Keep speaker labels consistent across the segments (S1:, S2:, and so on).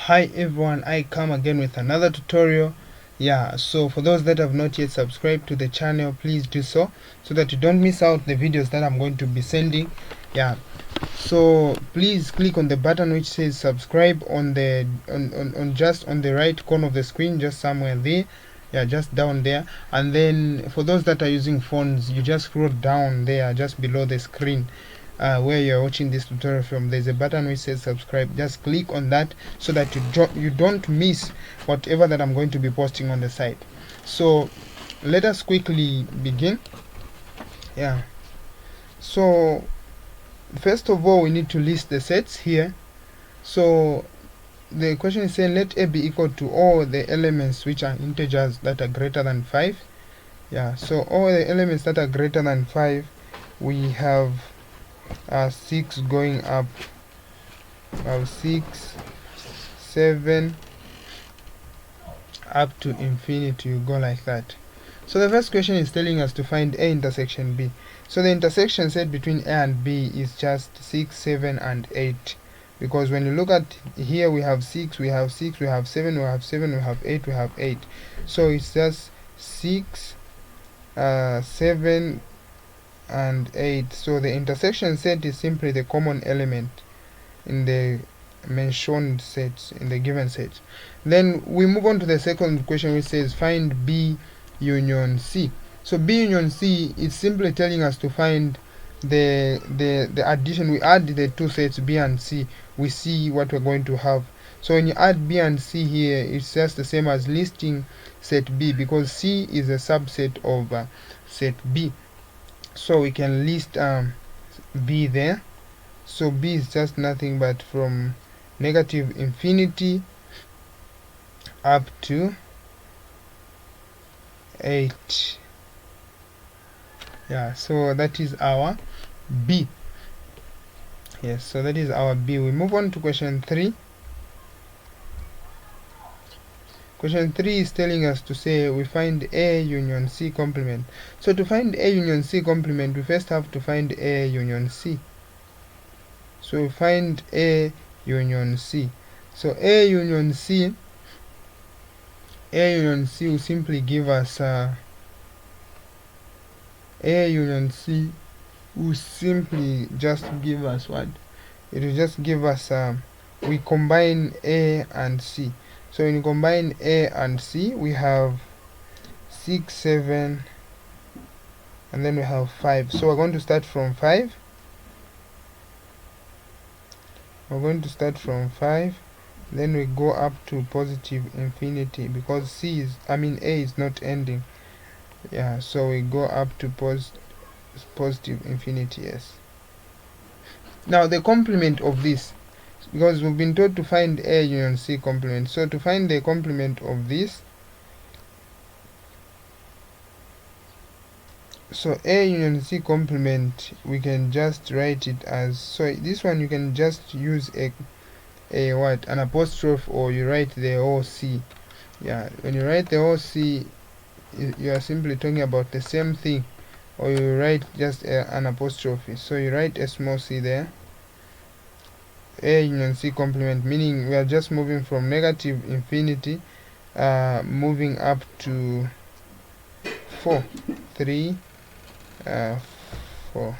S1: Hi everyone, I come again with another tutorial. So for those that have not yet subscribed to the channel, please do so that you don't miss out the videos that I'm going to be sending. So please click on the button which says subscribe on the just on the right corner of the screen, just somewhere there. Just down there. And then for those that are using phones, you just scroll down there just below the screen, where you're watching this tutorial from. There's a button which says subscribe. Just click on that so that you don't miss whatever that I'm going to be posting on the site. So let us quickly begin. So first of all, we need to list the sets here. So the question is saying let A be equal to all the elements which are integers that are greater than 5. So all the elements that are greater than 5, we have 6 going up. We have 6, 7, up to infinity. You go like that. So the first question is telling us to find A intersection B. So the intersection set between A and B is just 6, 7 and 8. Because when you look at here, we have 6, we have 6, we have 7, we have 7, we have 8, we have 8. So it's just 6, 7 and 8. So the intersection set is simply the common element in the mentioned sets, in the given set. Then we move on to the second question, which says find B union C. So B union C is simply telling us to find the addition. We add the two sets B and C, we see what we're going to have. So when you add B and C here, it's just the same as listing set B, because C is a subset of set B. So we can list B there. So B is just nothing but from negative infinity up to 8. So that is our B. Yes, so that is our B. We move on to question 3. Question 3 is telling us to say we find A union C complement. So to find A union C complement, we first have to find A union C. So we find A union C. So A union C will simply give us A union C will simply just give us what? It will just give us we combine A and C. So when you combine A and C, we have 6, 7, and then we have 5. So we're going to start from 5. We're going to start from 5, then we go up to positive infinity, because A is not ending. So we go up to positive infinity. Yes. Now the complement of this, because we've been told to find A union C complement. So to find the complement of this, so A union C complement, we can just write it as, so this one you can just use an apostrophe, or you write the whole C. When you write the whole C, you are simply talking about the same thing, or you write just an apostrophe. So you write a small c there. A union C complement, meaning we are just moving from negative infinity, moving up to 4, 3, 4.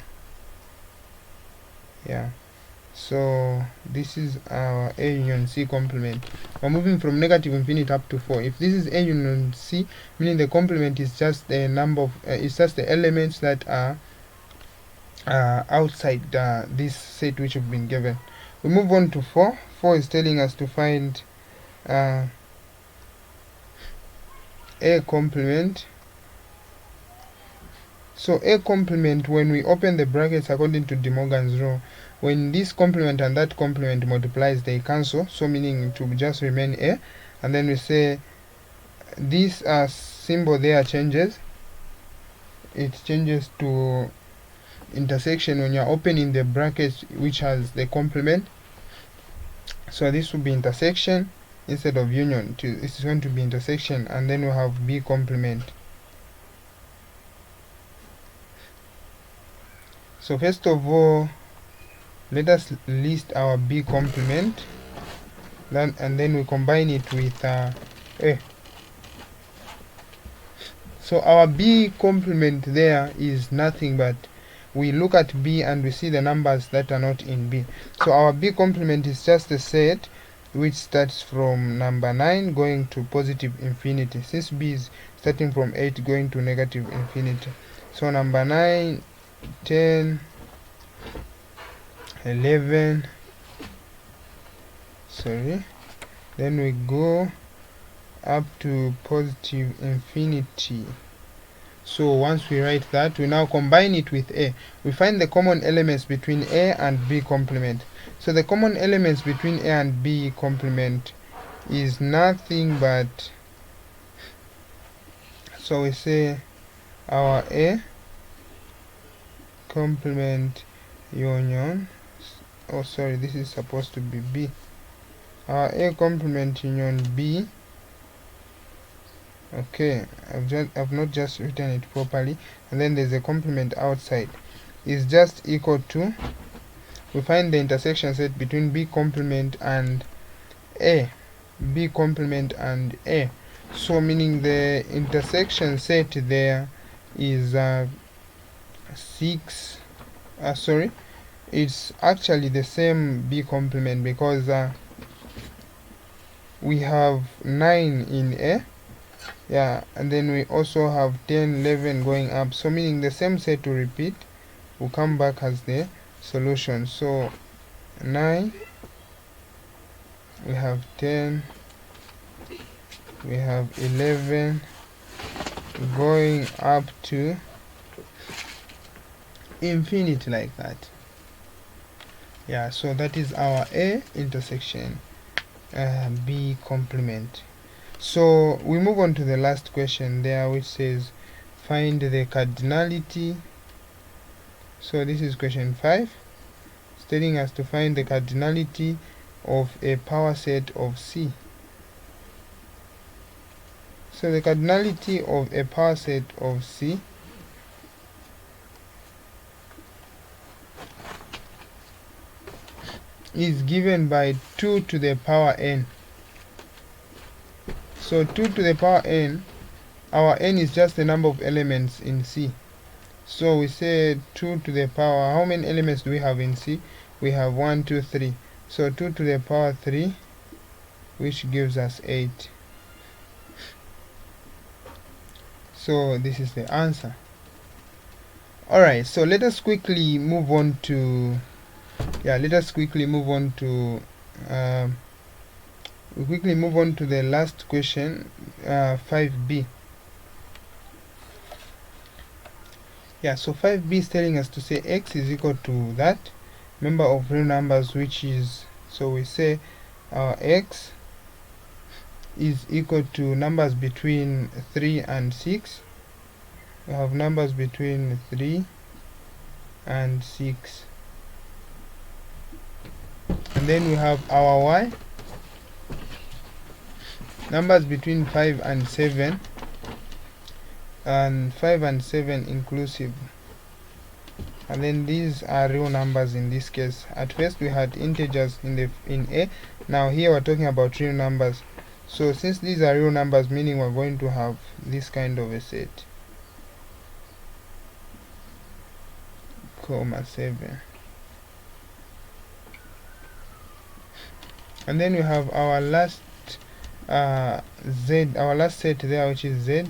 S1: So this is our A union C complement. We're moving from negative infinity up to 4. If this is A union C, meaning the complement is just the number of it's just the elements that are outside this set which have been given. We move on to 4. 4 is telling us to find A complement. So A complement, when we open the brackets according to De Morgan's rule, when this complement and that complement multiplies, they cancel, so meaning to just remain A. And then we say this symbol there changes. It changes to intersection when you're opening the brackets which has the complement. So this will be intersection instead of union. This is going to be intersection, and then we have B complement. So first of all, let us list our B complement. and then we combine it with A. So our B complement there is nothing but we look at B and we see the numbers that are not in B. So our B complement is just a set which starts from number 9 going to positive infinity, since B is starting from 8 going to negative infinity. So number 9, 10, 11, then we go up to positive infinity. So once we write that, we now combine it with A. We find the common elements between A and B complement. So the common elements between A and B complement is nothing but, so we say our A complement union, this is supposed to be B. Our A complement union B, okay, I've not just written it properly, and then there's a complement outside, is just equal to, we find the intersection set between B complement and A. B complement and A. So meaning the intersection set there is 6, it's actually the same B complement, because we have 9 in A, and then we also have 10, 11 going up, so meaning the same set to repeat will come back as the solution. So 9, we have 10, we have 11 going up to infinity, like that. So that is our A intersection B complement. So we move on to the last question there, which says find the cardinality. So this is question 5. It's telling us to find the cardinality of a power set of C. So the cardinality of a power set of C is given by 2 to the power n. So 2 to the power n, our n is just the number of elements in C. So we say 2 to the power, how many elements do we have in C? We have 1, 2, 3. So 2 to the power 3, which gives us 8. So this is the answer. Alright, so let us quickly move on to the last question, 5b. So 5b is telling us to say x is equal to that member of real numbers, which is, so we say our x is equal to numbers between 3 and 6. We have numbers between 3 and 6. And then we have our y, numbers between 5 and 7, and 5 and 7 inclusive. And then these are real numbers in this case. At first we had integers in A, now here we're talking about real numbers. So since these are real numbers, meaning we're going to have this kind of a set, 7. And then we have our last z, our last set there, which is z.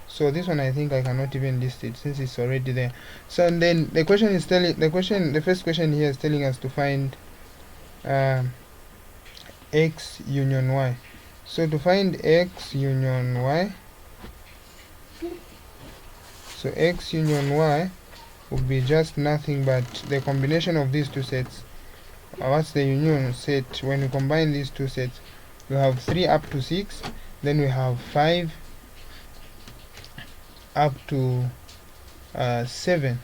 S1: So this one I think I cannot even list it since it's already there. So and then the question is the first question here is telling us to find x union y. So to find x union y, so x union y would be just nothing but the combination of these two sets. What's the union set? When we combine these two sets, we have 3 up to 6, then we have 5 up to 7.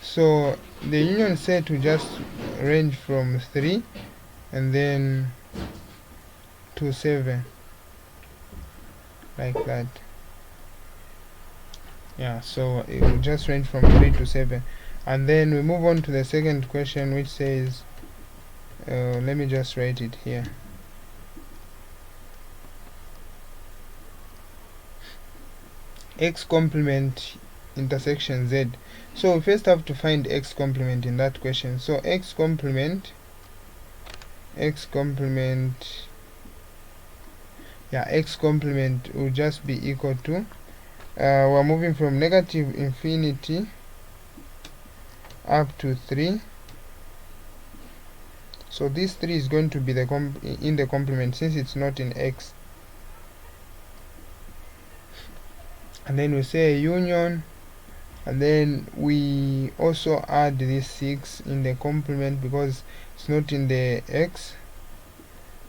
S1: So the union set will just range from 3 and then to 7, like that. So it will just range from 3 to 7. And then we move on to the second question, which says let me just write it here. x complement intersection z. So we first have to find x complement in that question. So x complement will just be equal to we're moving from negative infinity up to 3. So this 3 is going to be in the complement since it's not in x. And then we say union, and then we also add this 6 in the complement because it's not in the x,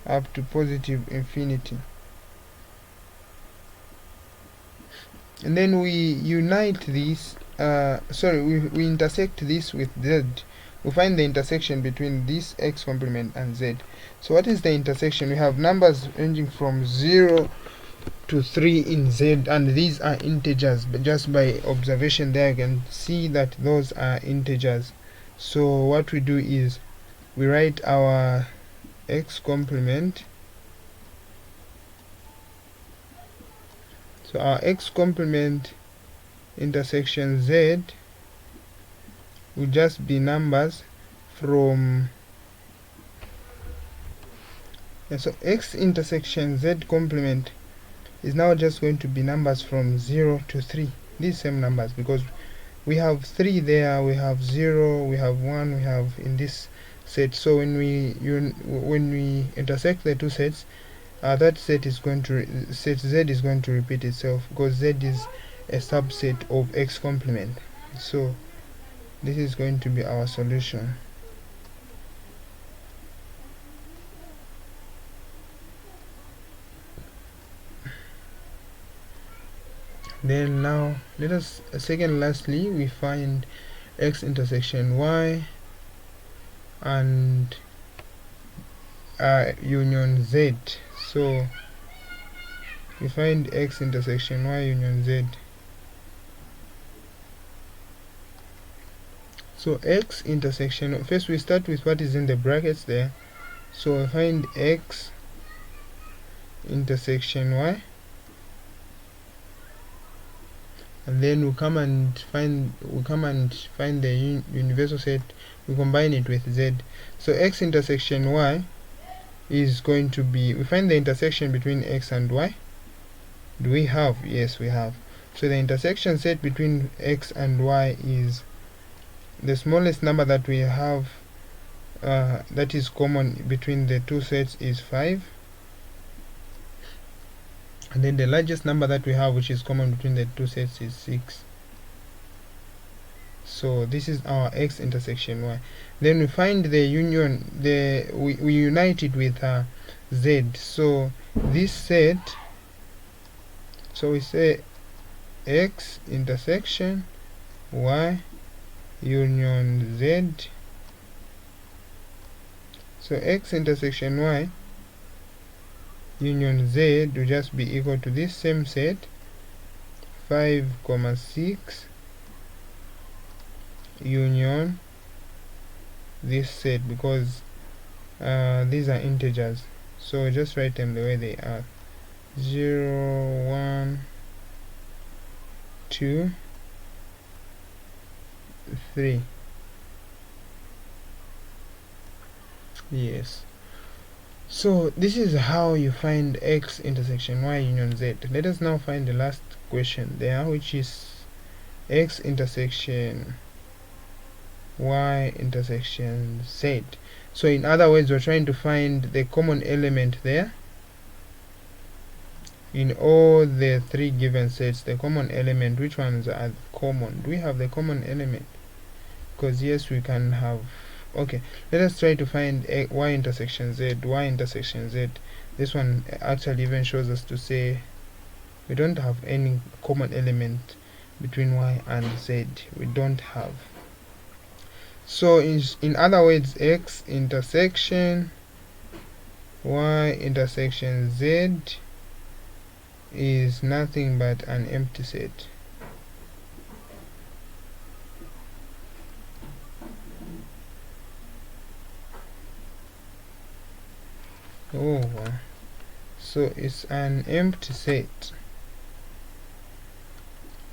S1: up to positive infinity. And then we unite this, we intersect this with z. We find the intersection between this x complement and z. So what is the intersection? We have numbers ranging from 0 to 3 in z, and these are integers, but just by observation there you can see that those are integers. So what we do is we write our x complement. So our x complement intersection z will just be numbers from so x intersection z complement is now just going to be numbers from 0 to 3, these same numbers, because we have 3 there, we have 0, we have 1, we have in this set. So when we intersect the two sets, that set z is going to repeat itself because z is a subset of x complement. So this is going to be our solution. Then now let us lastly we find x intersection y and union z. So we find x intersection y union z. So x intersection, first we start with what is in the brackets there. So we find x intersection y, and then we come and find the universal set, we combine it with z. So x intersection y is going to be, we find the intersection between x and y. Do we have? Yes, we have. So the intersection set between x and y is the smallest number that we have that is common between the two sets is 5, and then the largest number that we have which is common between the two sets is 6. So this is our x intersection y. Then we find the union, we unite it with z. So this set, so we say x intersection y union z. So x intersection y union z will just be equal to this same set 5, 6 union this set, because these are integers, so just write them the way they are: 0, 1, 2, 3. Yes, so this is how you find x intersection y union z. Let us now find the last question there, which is x intersection y intersection z. So in other words, we're trying to find the common element there in all the 3 given sets. The common element, which ones are common? Do we have the common element? Because yes, we can have. Okay, let us try to find y intersection z. Y intersection z, this one actually even shows us to say we don't have any common element between y and z. We don't have. So in other words, x intersection y intersection z is nothing but an empty set. Oh, so it's an empty set.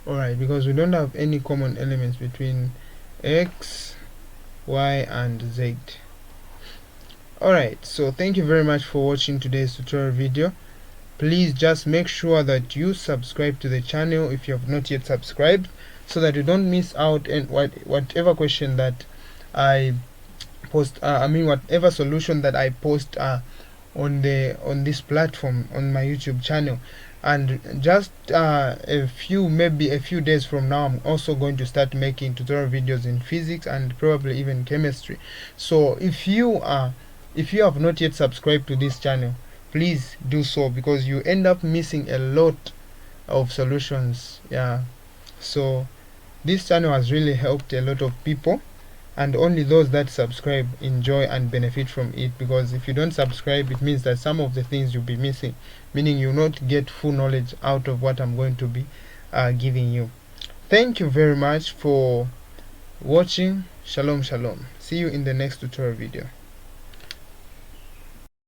S1: Alright, because we don't have any common elements between x, y and z. Alright, so thank you very much for watching today's tutorial video. Please just make sure that you subscribe to the channel if you have not yet subscribed, so that you don't miss out on whatever question that I post, whatever solution that I post on this platform on my YouTube channel. And just maybe a few days from now, I'm also going to start making tutorial videos in physics and probably even chemistry. So if you have not yet subscribed to this channel, please do so, because you end up missing a lot of solutions. Yeah, so this channel has really helped a lot of people, and only those that subscribe enjoy and benefit from it, because if you don't subscribe, it means that some of the things you'll be missing, meaning you'll not get full knowledge out of what I'm going to be giving you. Thank you very much for watching. Shalom, shalom. See you in the next tutorial video.